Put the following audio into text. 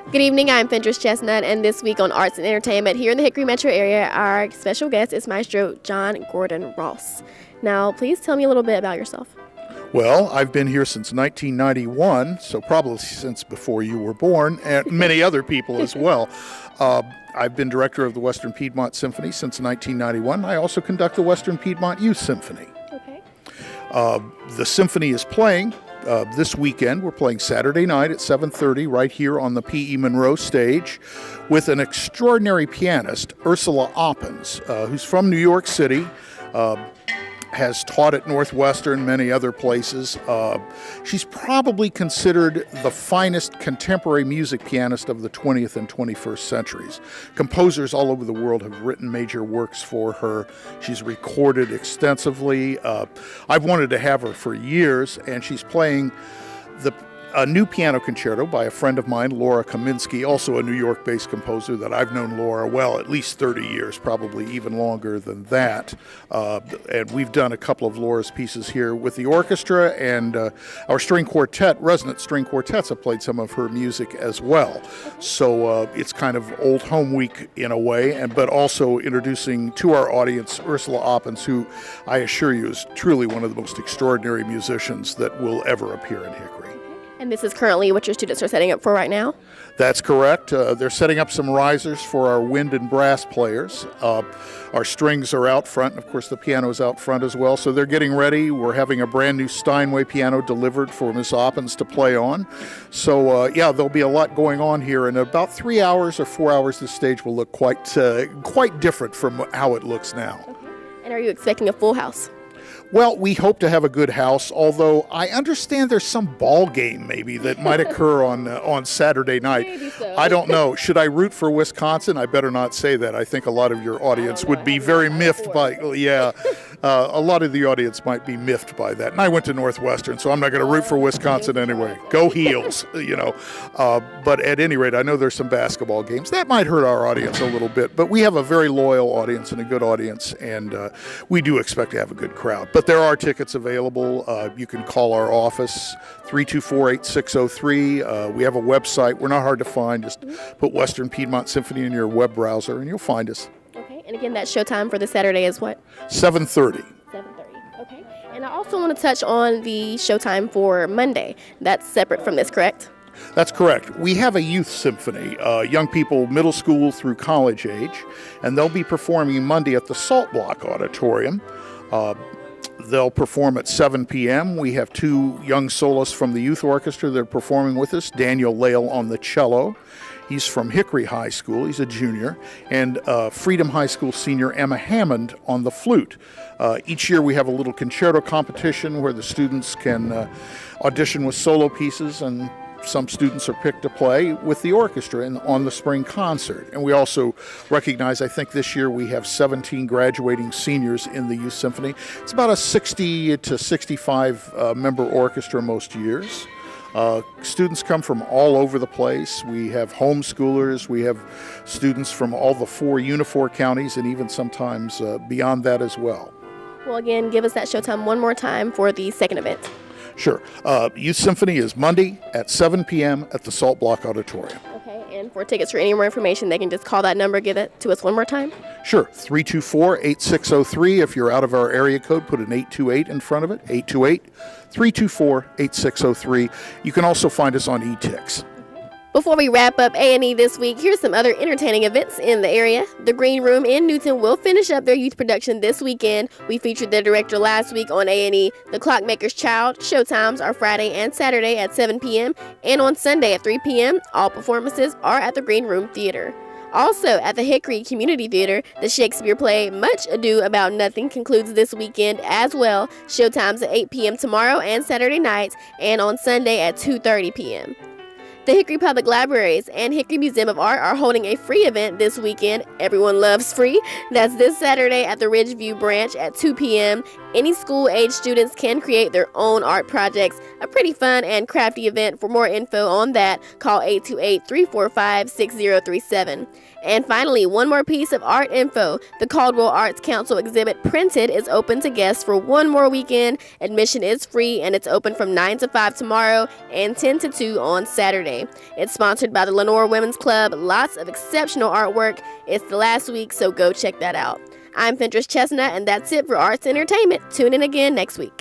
Good evening, I'm Fentress Chestnut, and this week on Arts and Entertainment here in the Hickory metro area, our special guest is Maestro John Gordon Ross. Now, please tell me a little bit about yourself. Well, I've been here since 1991, so probably since before you were born, and many other people as well. I've been director of the Western Piedmont Symphony since 1991. I also conduct the Western Piedmont Youth Symphony. Okay. The symphony is playing this weekend. We're playing Saturday night at 7:30 right here on the P.E. Monroe stage with an extraordinary pianist, Ursula Oppens, who's from New York City, has taught at Northwestern, many other places. She's probably considered the finest contemporary music pianist of the 20th and 21st centuries. Composers all over the world have written major works for her. She's recorded extensively. I've wanted to have her for years, and she's playing a new piano concerto by a friend of mine, Laura Kaminsky, also a New York-based composer that I've known Laura, well, at least 30 years, probably even longer than that. And we've done a couple of Laura's pieces here with the orchestra, and our string quartet, resonant string quartets, have played some of her music as well. So it's kind of old home week in a way, but also introducing to our audience Ursula Oppens, who I assure you is truly one of the most extraordinary musicians that will ever appear in Hickory. And this is currently what your students are setting up for right now? That's correct. They're setting up some risers for our wind and brass players. Our strings are out front, and of course the piano's out front as well, so they're getting ready. We're having a brand new Steinway piano delivered for Miss Oppens to play on. So yeah, there'll be a lot going on here. In about 3 hours or 4 hours, the stage will look quite different from how it looks now. Okay. And are you expecting a full house? Well, we hope to have a good house, although I understand there's some ball game maybe that might occur on Saturday night. Maybe so. I don't know. Should I root for Wisconsin? I better not say that. I think a lot of your audience would be very miffed by, a lot of the audience might be miffed by that. And I went to Northwestern, so I'm not going to root for Wisconsin anyway. Go Heels, But at any rate, I know there's some basketball games. That might hurt our audience a little bit, but we have a very loyal audience and a good audience, and we do expect to have a good crowd. But there are tickets available. You can call our office, 324-8603. We have a website. We're not hard to find. Just put Western Piedmont Symphony in your web browser, and you'll find us. Okay, and again, that showtime for the Saturday is what? 7:30. 7:30, okay. And I also want to touch on the showtime for Monday. That's separate from this, correct? That's correct. We have a youth symphony, young people middle school through college age, and they'll be performing Monday at the Salt Block Auditorium. They'll perform at 7 p.m. We have two young soloists from the youth orchestra that are performing with us, Daniel Lale on the cello. He's from Hickory High School. He's a junior. And Freedom High School senior Emma Hammond on the flute. Each year we have a little concerto competition where the students can audition with solo pieces, and some students are picked to play with the orchestra on the spring concert. And we also recognize, I think this year we have 17 graduating seniors in the Youth Symphony. It's about a 60 to 65 member orchestra most years. Students come from all over the place. We have homeschoolers. We have students from all the 4 Unifor counties, and even sometimes beyond that as well. Well, again, give us that showtime one more time for the second event. Sure. Youth Symphony is Monday at 7 p.m. at the Salt Block Auditorium. Okay, and for tickets or any more information, they can just call that number, give it to us one more time. Sure. 324-8603. If you're out of our area code, put an 828 in front of it. 828-324-8603. You can also find us on eTix. Before we wrap up A&E this week, here's some other entertaining events in the area. The Green Room in Newton will finish up their youth production this weekend. We featured their director last week on A&E. The Clockmaker's Child showtimes are Friday and Saturday at 7 p.m. and on Sunday at 3 p.m. All performances are at the Green Room Theater. Also, at the Hickory Community Theater, the Shakespeare play Much Ado About Nothing concludes this weekend as well. Showtimes at 8 p.m. tomorrow and Saturday nights, and on Sunday at 2:30 p.m. The Hickory Public Libraries and Hickory Museum of Art are holding a free event this weekend. Everyone loves free. That's this Saturday at the Ridgeview branch at 2 p.m. Any school-age students can create their own art projects. A pretty fun and crafty event. For more info on that, call 828-345-6037. And finally, one more piece of art info. The Caldwell Arts Council exhibit Printed is open to guests for one more weekend. Admission is free, and it's open from 9 to 5 tomorrow and 10 to 2 on Saturday. Saturday. It's sponsored by the Lenore Women's Club. Lots of exceptional artwork. It's the last week, so go check that out. I'm Fentress Chestnut, and that's it for Arts and Entertainment. Tune in again next week.